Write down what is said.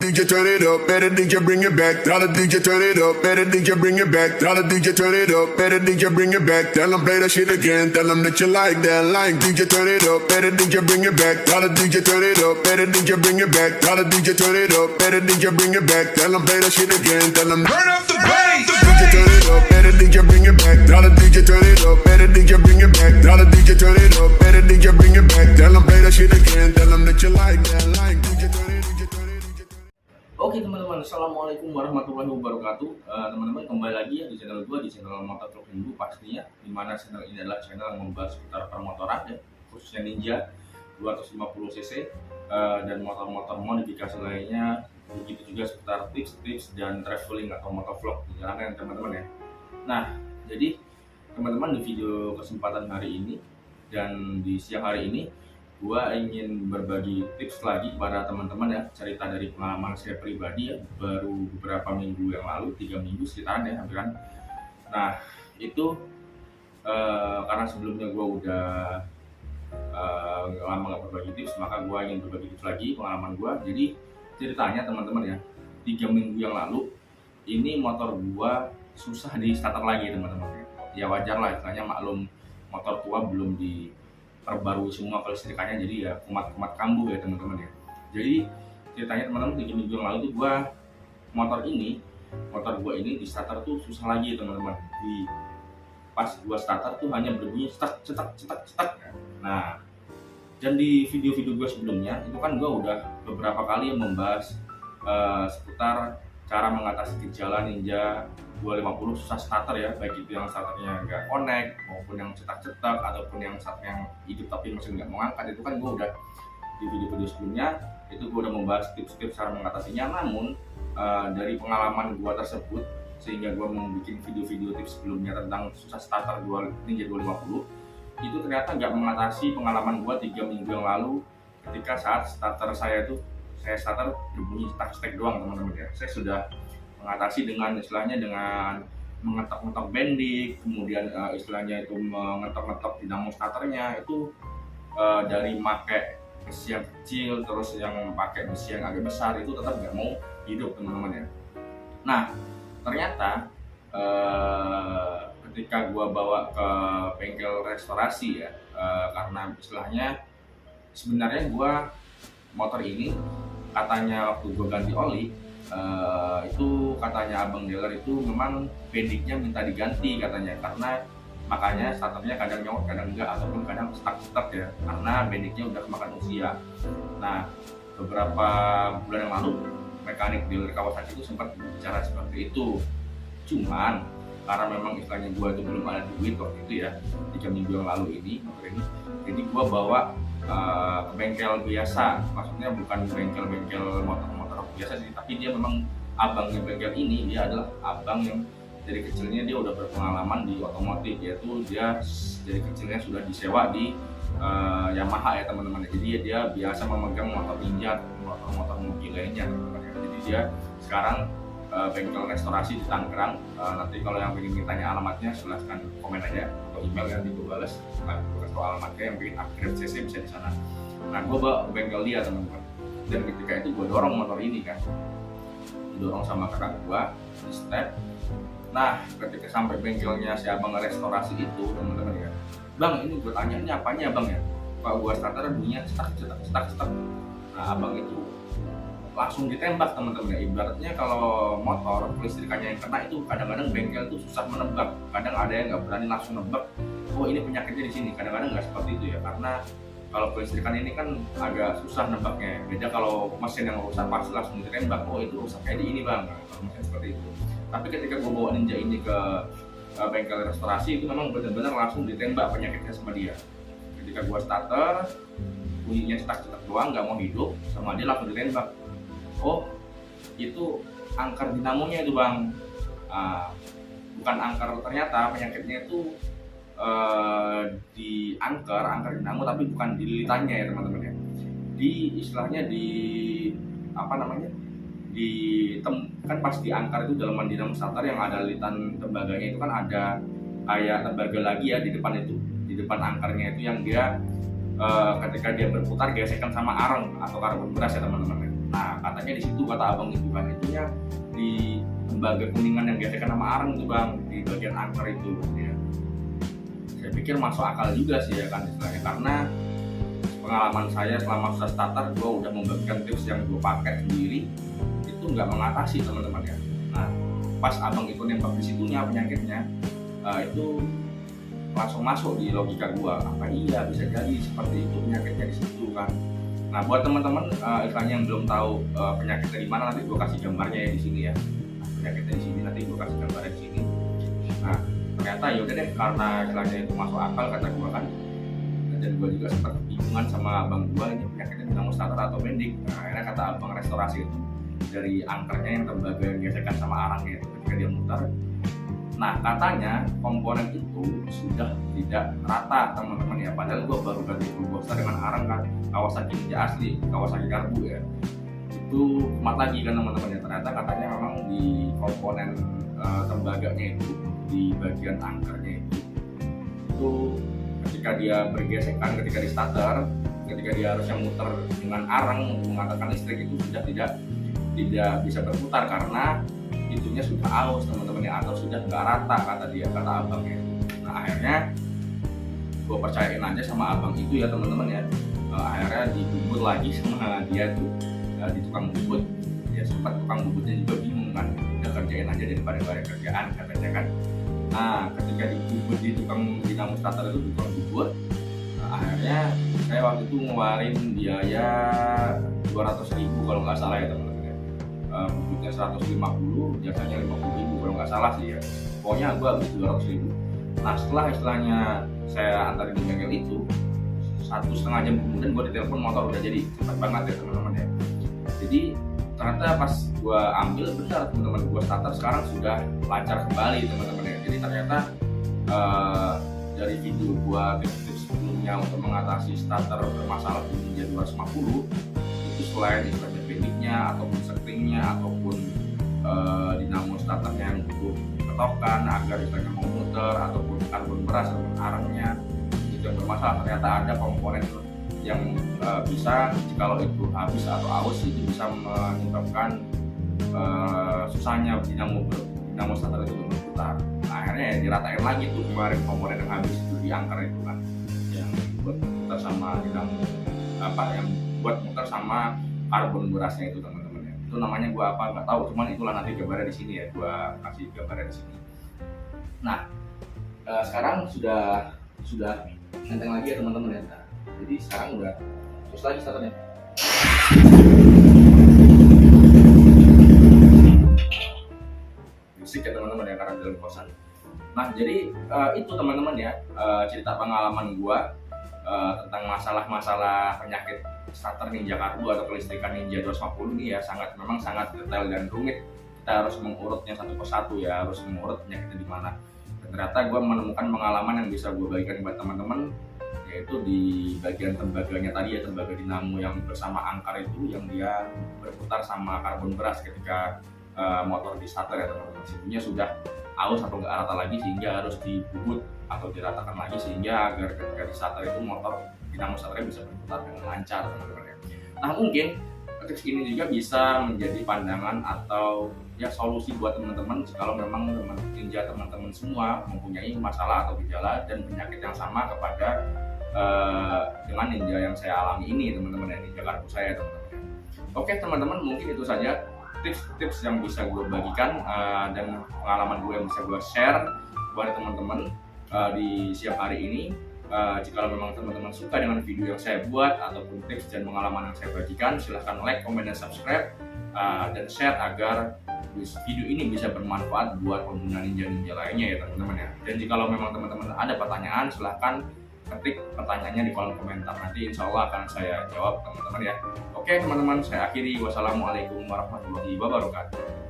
DJ turn it up, better DJ bring it back. Tell the DJ turn it up, better DJ bring it back. Tell the DJ turn it up, better DJ bring it back. Tell them play that shit again, tell them that you like that. Like DJ turn it up, better DJ bring it back. Tell the DJ turn it up, better DJ bring it back. Tell the DJ turn it up, better DJ bring it back. Tell them play that shit again, tell them turn up the bass. DJ turn it up, better DJ bring it back. Tell the DJ turn it up, better DJ bring it back. Tell the DJ turn it up, better DJ bring it back. Tell them play that shit again, tell them that you like that. Like DJ turn it, DJ turn it, DJ turn it. Oke teman-teman, assalamualaikum warahmatullahi wabarakatuh. Teman-teman kembali lagi ya di channel gue, di channel Motovlog Hindu pastinya. Dimana channel ini adalah channel yang membahas seputar permotoran ya, khususnya Ninja 250cc dan motor-motor modifikasi lainnya. Begitu juga seputar tips-tips dan traveling atau motovlog di jalanan teman-teman ya. Nah, jadi teman-teman di video kesempatan hari ini dan di siang hari ini gua ingin berbagi tips lagi kepada teman-teman ya, cerita dari pengalaman saya pribadi ya, baru beberapa minggu yang lalu, 3 minggu sekitaran ya hampiran. Nah itu karena sebelumnya gua udah lama gak berbagi tips, maka gua ingin berbagi tips lagi pengalaman gua. Jadi ceritanya teman-teman ya, 3 minggu yang lalu ini motor gua susah di starter lagi teman-teman. Ya wajar lah, istilahnya maklum motor tua belum diperbarui semua kelistrikannya, jadi ya kumat-kumat kambuh ya teman-teman ya. Jadi ceritanya teman-teman 3 minggu yang lalu tuh motor gua ini di starter tuh susah lagi teman-teman. Pas gua starter tuh hanya berbunyi cetak. Nah, dan di video-video gua sebelumnya itu kan gua udah beberapa kali membahas seputar cara mengatasi gejala Ninja 250 susah starter ya, baik itu yang starternya nggak connect maupun yang cetak-cetak ataupun yang hidup tapi mesin nggak mau angkat. Itu kan gue udah di video-video sebelumnya itu gue udah membahas tips-tips cara mengatasinya. Namun dari pengalaman gue tersebut sehingga gue membuat video-video tips sebelumnya tentang susah starter Ninja 250 itu ternyata nggak mengatasi pengalaman gue 3 minggu yang lalu ketika saat starter saya starter berbunyi stuck doang teman-teman ya. Saya sudah mengatasi dengan istilahnya dengan mengetok-ngetok bendik, kemudian istilahnya itu mengetok-ngetok dinamo starternya itu dari pakai besi yang kecil terus yang pakai besi yang agak besar itu tetap nggak mau hidup teman-teman ya. Nah ternyata ketika gua bawa ke bengkel restorasi ya, karena istilahnya sebenarnya gua motor ini katanya waktu gue ganti oli itu katanya abang dealer itu memang bendiknya minta diganti katanya, karena makanya starternya kadang nyokot kadang enggak ataupun kadang stuck ya karena bendiknya udah kemakan usia. Nah beberapa bulan yang lalu mekanik dealer Kawasaki itu sempat bicara seperti itu, cuman karena memang istilahnya gue itu belum ada duit waktu itu ya 3 minggu yang lalu ini motor ini, jadi gue bawa ke bengkel biasa, maksudnya bukan bengkel motor biasa sih, tapi dia memang abangnya bengkel ini, dia adalah abang yang dari kecilnya dia udah berpengalaman di otomotif, yaitu dia dari kecilnya sudah disewa di Yamaha ya teman-teman. Jadi dia biasa memegang motor Ninja, motor mobil lainnya teman-teman. Jadi dia sekarang bengkel restorasi di Tangerang. Nanti kalau yang ingin tanya alamatnya silahkan komen aja atau email, nanti gue balas soal alamatnya. Yang ingin upgrade CC bisa di sana. Nah gue bawa bengkel dia teman-teman, dan ketika itu gue dorong motor ini kan, didorong sama kakak gue di step. Nah ketika sampai bengkelnya si abang restorasi itu teman-teman ya, bang ini gue tanya ini apanya bang ya, pak gue starter bunyinya cetak. Nah abang itu langsung ditembak teman-teman ya. Ibaratnya kalau motor kelistrikannya yang kena itu kadang-kadang bengkel itu susah menebak, kadang ada yang nggak berani langsung nebak oh ini penyakitnya di sini, kadang-kadang nggak seperti itu ya, karena kalau kelistrikan ini kan agak susah nebaknya. Beda kalau mesin yang rusak pasti langsung ditembak oh itu rusaknya di ini bang, kalau mesin seperti itu. Tapi ketika gue bawa Ninja ini ke bengkel restorasi itu memang benar-benar langsung ditembak penyakitnya sama dia. Ketika gue starter bunyinya cetak doang nggak mau hidup, sama dia langsung ditembak oh itu angker dinamonya itu bang. Bukan angker, ternyata penyakitnya itu di angker dinamo, tapi bukan di lilitannya ya teman-teman ya. Di istilahnya kan pas di angker itu dalaman dinamo starter yang ada lilitan tembaganya itu kan ada kayak tembaga lagi ya di depan itu, di depan angkernya itu yang dia ketika dia berputar gesekan sama arang atau karbon beras ya teman-teman. Nah katanya di situ kata abang itu kan itunya di lembaga kuningan yang gesekan sama arang itu bang, di bagian angker itu ya. Saya pikir masuk akal juga sih ya kan istilahnya, karena pengalaman saya selama usaha starter gue udah membagikan tips yang gue pakai sendiri itu nggak mengatasi teman-teman ya. Nah pas abang itu nembak di situnya penyakitnya itu langsung masuk di logika gue, apa iya bisa jadi seperti itu penyakitnya di situ kan. Nah buat teman-teman istilahnya yang belum tahu penyakitnya di mana, nanti gue kasih gambarnya ya di sini ya. Nah, penyakitnya di sini, nanti gue kasih gambarnya di sini. Nah ternyata yaudah deh, karena istilahnya itu masuk akal kata gue kan, dan gue juga sempat kebingungan sama abang gue ini penyakitnya dinamo starter atau mendik. Nah akhirnya kata abang restorasi itu dari angkernya yang tembaga yang gesekan sama arangnya itu ketika dia muter. Nah katanya komponen itu sudah tidak rata teman-teman ya, padahal gue baru ganti full boxer dengan arang kan Kawasaki Ninja asli, Kawasaki Karbu ya, itu kumat lagi kan teman-teman ya. Ternyata katanya memang di komponen tembaganya itu di bagian angkernya itu ketika dia bergesekan, ketika di starter, ketika dia harusnya muter dengan arang untuk mengatakan listrik itu sudah tidak bisa berputar karena itunya sudah aus teman-teman ya, atau sudah nggak rata kata dia, kata abangnya. Nah akhirnya gue percayain aja sama abang itu ya teman-teman ya. Akhirnya dibubut lagi sama dia tuh di tukang bubut ya, sempat tukang bubutnya juga bingung kan, udah kerjain aja daripada banyak kerjaan katanya kan. Nah ketika dibubut di tukang dinamo starter itu, tukang bubut, akhirnya saya waktu itu ngeluarin biaya 200.000 kalau nggak salah ya teman-teman. Bubutnya 150, jasanya 50.000 kalau nggak salah sih ya. Pokoknya gue habis 200.000. Nah setelah istilahnya saya antarin di bengkel itu, 1,5 jam kemudian gue ditelepon motor udah jadi, cepat banget ya teman-teman ya. Jadi ternyata pas gue ambil benar teman-teman, gue starter sekarang sudah lancar kembali teman-teman ya. Jadi ternyata dari video gue tips-tips sebelumnya untuk mengatasi starter bermasalah di Ninja 250 itu, selain istilahnya pendiknya ataupun seklingnya ataupun dinamo starternya yang butuh ketokan agar istilahnya mau muter, ataupun karbon beras ataupun arangnya itu yang bermasalah, ternyata ada komponen yang bisa kalau itu habis atau aus itu bisa menyebabkan susahnya dinamo starter itu berputar. Nah, akhirnya ya diratain lagi tuh kemarin komponen yang habis itu di angker itu kan, yang buat muter sama dinamo yang buat muter sama karbon berasnya itu teman-teman ya. Itu namanya gua apa nggak tahu, cuman itulah nanti gambarnya di sini ya, gua kasih gambarnya di sini. Nah sekarang sudah enteng lagi ya teman-teman ya. Nah, jadi sekarang udah terus lagi starternya. Musik ya teman-teman ya, karena dalam kosan. Nah jadi itu teman-teman ya cerita pengalaman gua tentang masalah penyakit starter Ninja Karbu atau kelistrikan Ninja 250 ini ya, memang sangat detail dan rumit. Kita harus mengurutnya satu persatu ya, harus mengurut penyakitnya di mana. Dan ternyata gue menemukan pengalaman yang bisa gue bagikan buat teman-teman, yaitu di bagian tembaganya tadi ya, tembaga dinamo yang bersama angkar itu yang dia berputar sama karbon beras ketika motor di starter ya teman-teman. Situnya sudah aus atau nggak rata lagi sehingga harus dibubut atau diratakan lagi sehingga agar ketika di starter itu motor dinamo starternya bisa berputar dengan lancar teman-teman ya. Nah mungkin tips ini juga bisa menjadi pandangan atau ya solusi buat teman-teman kalau memang teman-teman semua mempunyai masalah atau gejala dan penyakit yang sama kepada dengan Ninja yang saya alami ini teman-teman ya, Ninja Karbu saya teman-teman. Oke teman-teman, mungkin itu saja tips-tips yang bisa gue bagikan dan pengalaman gue yang bisa gue share kepada teman-teman di siang hari ini. Jika memang teman-teman suka dengan video yang saya buat ataupun tips dan pengalaman yang saya bagikan, silahkan like, komen, dan subscribe dan share agar video ini bisa bermanfaat buat pengguna ninja lainnya ya teman-teman ya. Dan jika memang teman-teman ada pertanyaan, silahkan ketik pertanyaannya di kolom komentar, nanti insya Allah akan saya jawab teman-teman ya. Oke teman-teman, saya akhiri. Wassalamualaikum warahmatullahi wabarakatuh.